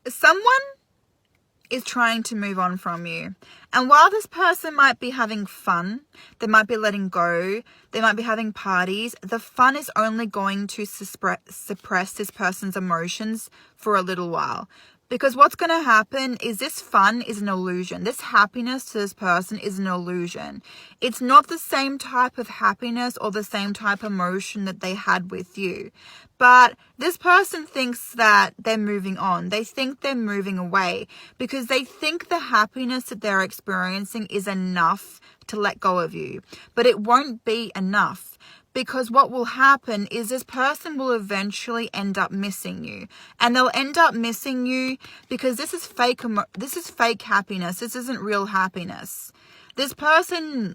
Someone is trying to move on from you. And while this person might be having fun, they might be letting go, they might be having parties, the fun is only going to suppress this person's emotions for a little while. Because what's going to happen is this fun is an illusion. This happiness to this person is an illusion. It's not the same type of happiness or the same type of emotion that they had with you. But this person thinks that they're moving on. They think they're moving away because they think the happiness that they're experiencing is enough to let go of you. But it won't be enough. Because what will happen is this person will eventually end up missing you. And they'll end up missing you because this is fake happiness. This isn't real happiness. This person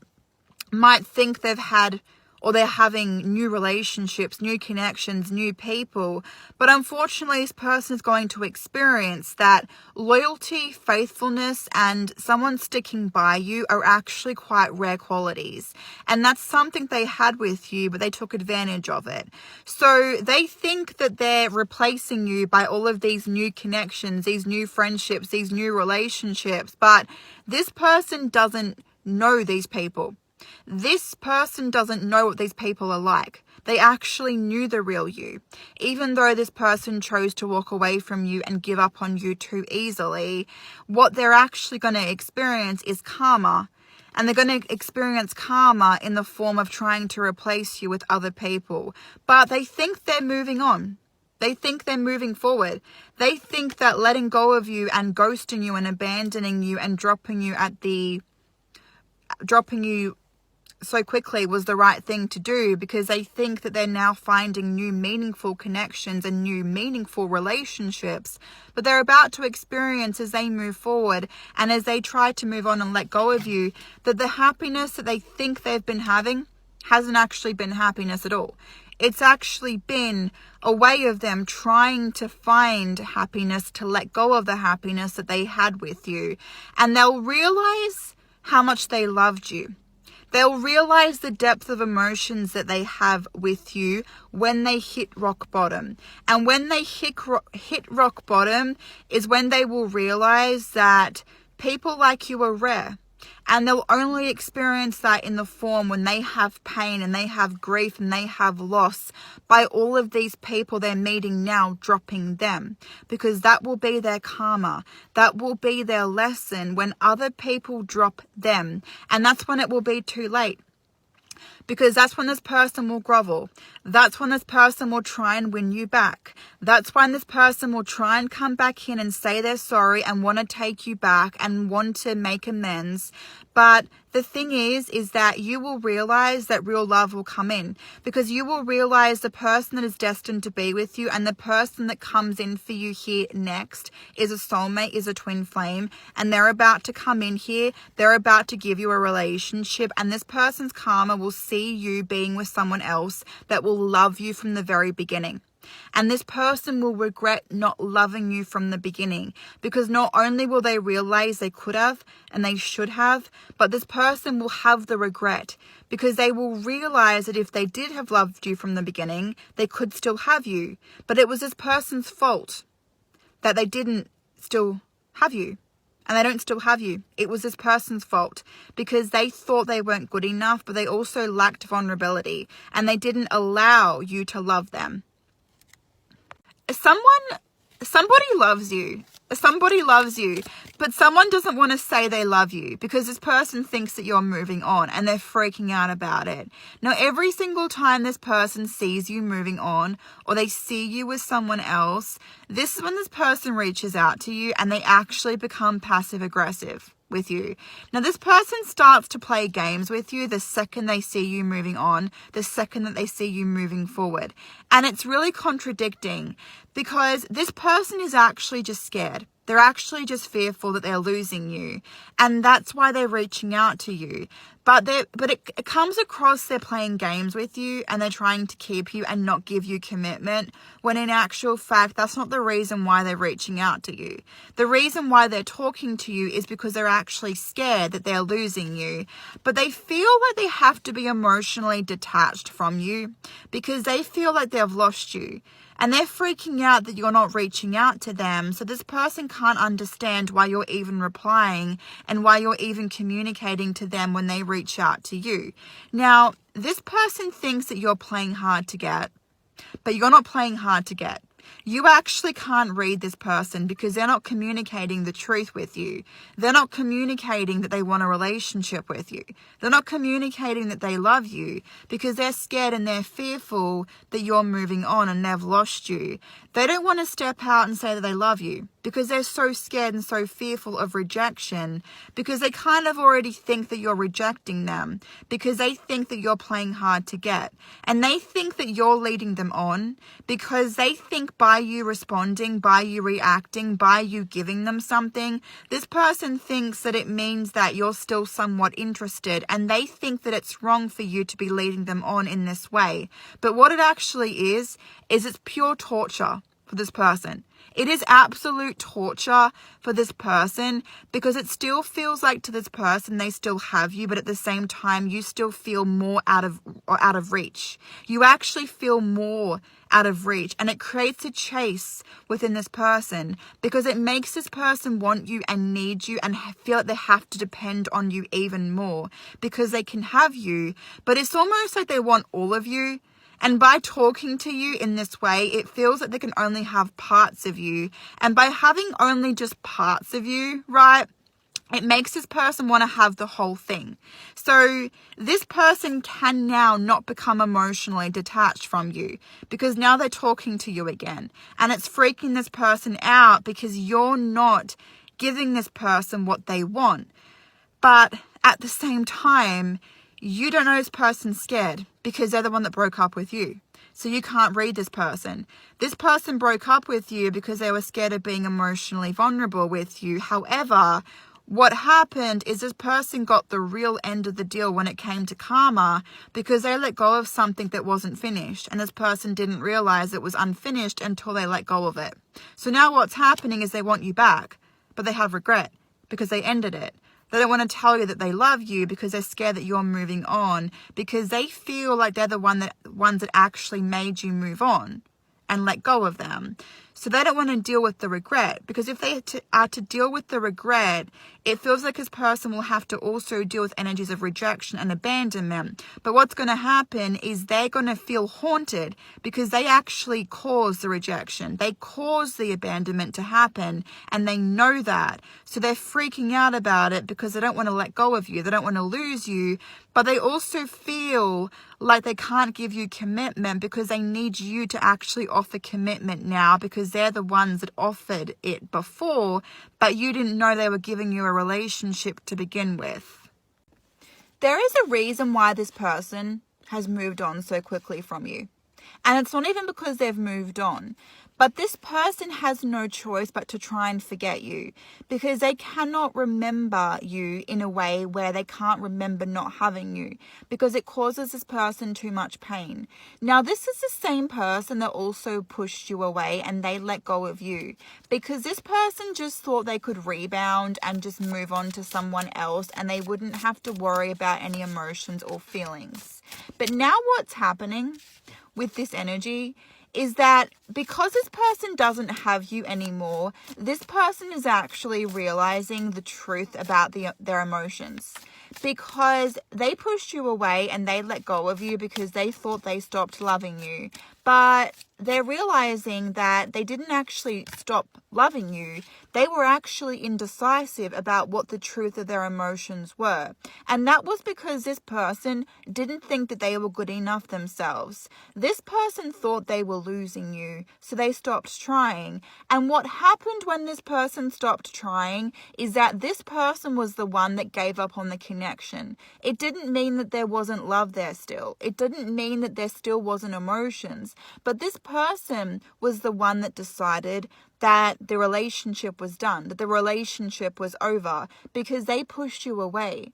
might think they've had or they're having new relationships, new connections, new people. But unfortunately, this person is going to experience that loyalty, faithfulness, and someone sticking by you are actually quite rare qualities. And that's something they had with you, but they took advantage of it. So they think that they're replacing you by all of these new connections, these new friendships, these new relationships. But this person doesn't know these people. This person doesn't know what these people are like. They actually knew the real you. Even though this person chose to walk away from you and give up on you too easily, what they're actually going to experience is karma. And they're going to experience karma in the form of trying to replace you with other people. But they think they're moving on. They think they're moving forward. They think that letting go of you and ghosting you and abandoning you and dropping you so quickly was the right thing to do because they think that they're now finding new meaningful connections and new meaningful relationships. But they're about to experience as they move forward and as they try to move on and let go of you, that the happiness that they think they've been having hasn't actually been happiness at all. It's actually been a way of them trying to find happiness, to let go of the happiness that they had with you. And they'll realize how much they loved you. They'll realize the depth of emotions that they have with you when they hit rock bottom. And when they hit rock bottom is when they will realize that people like you are rare. And they'll only experience that in the form when they have pain and they have grief and they have loss by all of these people they're meeting now dropping them. Because that will be their karma. That will be their lesson when other people drop them. And that's when it will be too late. Because that's when this person will grovel. That's when this person will try and win you back. That's when this person will try and come back in and say they're sorry and want to take you back and want to make amends. But the thing is that you will realize that real love will come in. Because you will realize the person that is destined to be with you and the person that comes in for you here next is a soulmate, is a twin flame. And they're about to come in here. They're about to give you a relationship. And this person's karma will see you being with someone else that will love you from the very beginning. And this person will regret not loving you from the beginning, because not only will they realize they could have and they should have, but this person will have the regret because they will realize that if they did have loved you from the beginning, they could still have you. But it was this person's fault that they didn't still have you. And they don't still have you. It was this person's fault because they thought they weren't good enough, but they also lacked vulnerability and they didn't allow you to love them. Somebody loves you. Somebody loves you, but someone doesn't want to say they love you because this person thinks that you're moving on and they're freaking out about it. Now, every single time this person sees you moving on or they see you with someone else, this is when this person reaches out to you and they actually become passive aggressive with you. Now, this person starts to play games with you the second they see you moving on, the second that they see you moving forward. And it's really contradicting because this person is actually just scared. They're actually just fearful that they're losing you. And that's why they're reaching out to you. But it comes across they're playing games with you and they're trying to keep you and not give you commitment, when in actual fact, that's not the reason why they're reaching out to you. The reason why they're talking to you is because they're actually scared that they're losing you. But they feel like they have to be emotionally detached from you because they feel like they've lost you. And they're freaking out that you're not reaching out to them. So this person can't understand why you're even replying and why you're even communicating to them when they reach out to you. Now, this person thinks that you're playing hard to get, but you're not playing hard to get. You actually can't read this person because they're not communicating the truth with you. They're not communicating that they want a relationship with you. They're not communicating that they love you because they're scared and they're fearful that you're moving on and they've lost you. They don't want to step out and say that they love you because they're so scared and so fearful of rejection, because they kind of already think that you're rejecting them, because they think that you're playing hard to get, and they think that you're leading them on because they think by you responding, by you reacting, by you giving them something, this person thinks that it means that you're still somewhat interested, and they think that it's wrong for you to be leading them on in this way. But what it actually is it's pure torture for this person. It is absolute torture for this person because it still feels like to this person they still have you, but at the same time you still feel more out of reach. You actually feel more out of reach, and it creates a chase within this person because it makes this person want you and need you and feel like they have to depend on you even more because they can have you, but it's almost like they want all of you. And by talking to you in this way, it feels like they can only have parts of you. And by having only just parts of you, right, it makes this person want to have the whole thing. So this person can now not become emotionally detached from you because now they're talking to you again. And it's freaking this person out because you're not giving this person what they want. But at the same time, you don't know this person's scared because they're the one that broke up with you. So you can't read this person. This person broke up with you because they were scared of being emotionally vulnerable with you. However, what happened is this person got the real end of the deal when it came to karma because they let go of something that wasn't finished. And this person didn't realize it was unfinished until they let go of it. So now what's happening is they want you back, but they have regret because they ended it. They don't want to tell you that they love you because they're scared that you're moving on, because they feel like they're the ones that actually made you move on and let go of them. So they don't want to deal with the regret, because if they are to deal with the regret, it feels like this person will have to also deal with energies of rejection and abandonment. But what's going to happen is they're going to feel haunted because they actually caused the rejection. They caused the abandonment to happen, and they know that. So they're freaking out about it because they don't want to let go of you. They don't want to lose you, but they also feel like they can't give you commitment because they need you to actually offer commitment now, because they're the ones that offered it before, but you didn't know they were giving you a relationship to begin with. There is a reason why this person has moved on so quickly from you. And it's not even because they've moved on, but this person has no choice but to try and forget you, because they cannot remember you in a way where they can't remember not having you, because it causes this person too much pain. Now, this is the same person that also pushed you away and they let go of you, because this person just thought they could rebound and just move on to someone else and they wouldn't have to worry about any emotions or feelings. But now what's happening with this energy is that because this person doesn't have you anymore, this person is actually realizing the truth about their emotions, because they pushed you away and they let go of you because they thought they stopped loving you. But they're realizing that they didn't actually stop loving you. They were actually indecisive about what the truth of their emotions were. And that was because this person didn't think that they were good enough themselves. This person thought they were losing you, so they stopped trying. And what happened when this person stopped trying is that this person was the one that gave up on the connection. It didn't mean that there wasn't love there still. It didn't mean that there still wasn't emotions. But this person was the one that decided that the relationship was done, that the relationship was over, because they pushed you away.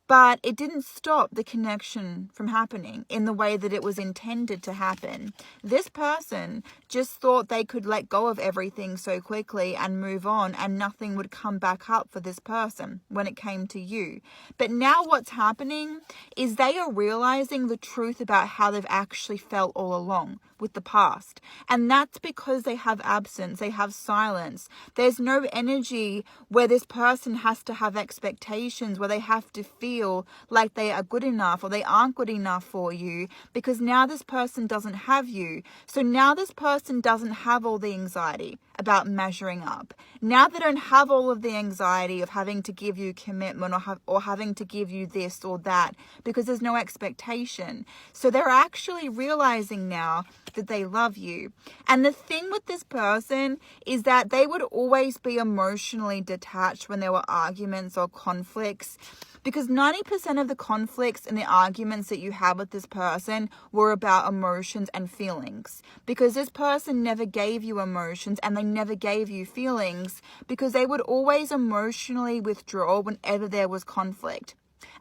But it didn't stop the connection from happening in the way that it was intended to happen. This person just thought they could let go of everything so quickly and move on, and nothing would come back up for this person when it came to you. But now what's happening is they are realizing the truth about how they've actually felt all along, with the past. And that's because they have absence, they have silence. There's no energy where this person has to have expectations, where they have to feel like they are good enough or they aren't good enough for you, because now this person doesn't have you. So now this person doesn't have all the anxiety about measuring up. Now they don't have all of the anxiety of having to give you commitment or having to give you this or that, because there's no expectation. So they're actually realizing now that they love you. And the thing with this person is that they would always be emotionally detached when there were arguments or conflicts, because 90% of the conflicts and the arguments that you have with this person were about emotions and feelings, because this person never gave you emotions and they never gave you feelings, because they would always emotionally withdraw whenever there was conflict.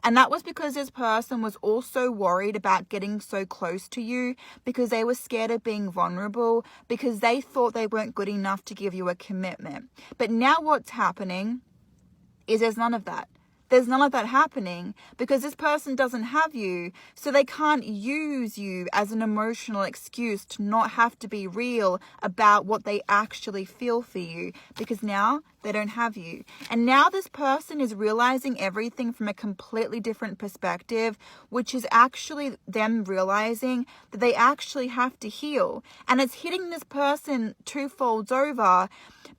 And that was because this person was also worried about getting so close to you, because they were scared of being vulnerable, because they thought they weren't good enough to give you a commitment. But now what's happening is there's none of that. There's none of that happening, because this person doesn't have you, so they can't use you as an emotional excuse to not have to be real about what they actually feel for you, because now they don't have you. And now this person is realizing everything from a completely different perspective, which is actually them realizing that they actually have to heal. And it's hitting this person twofolds over,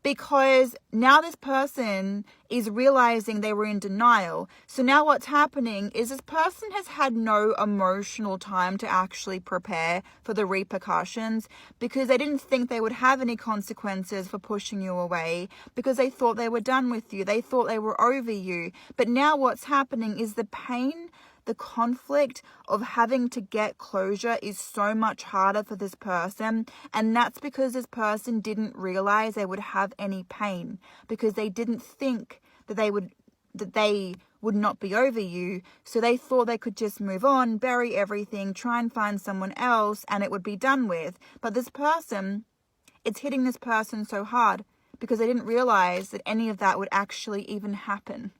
because now this person is realizing they were in denial. So now what's happening is this person has had no emotional time to actually prepare for the repercussions, because they didn't think they would have any consequences for pushing you away, because they thought they were done with you. They thought they were over you. But now what's happening is the pain, the conflict of having to get closure is so much harder for this person. And that's because this person didn't realize they would have any pain, because they didn't think that they would not be over you. So they thought they could just move on, bury everything, try and find someone else, and it would be done with. But this person, it's hitting this person so hard, because they didn't realize that any of that would actually even happen.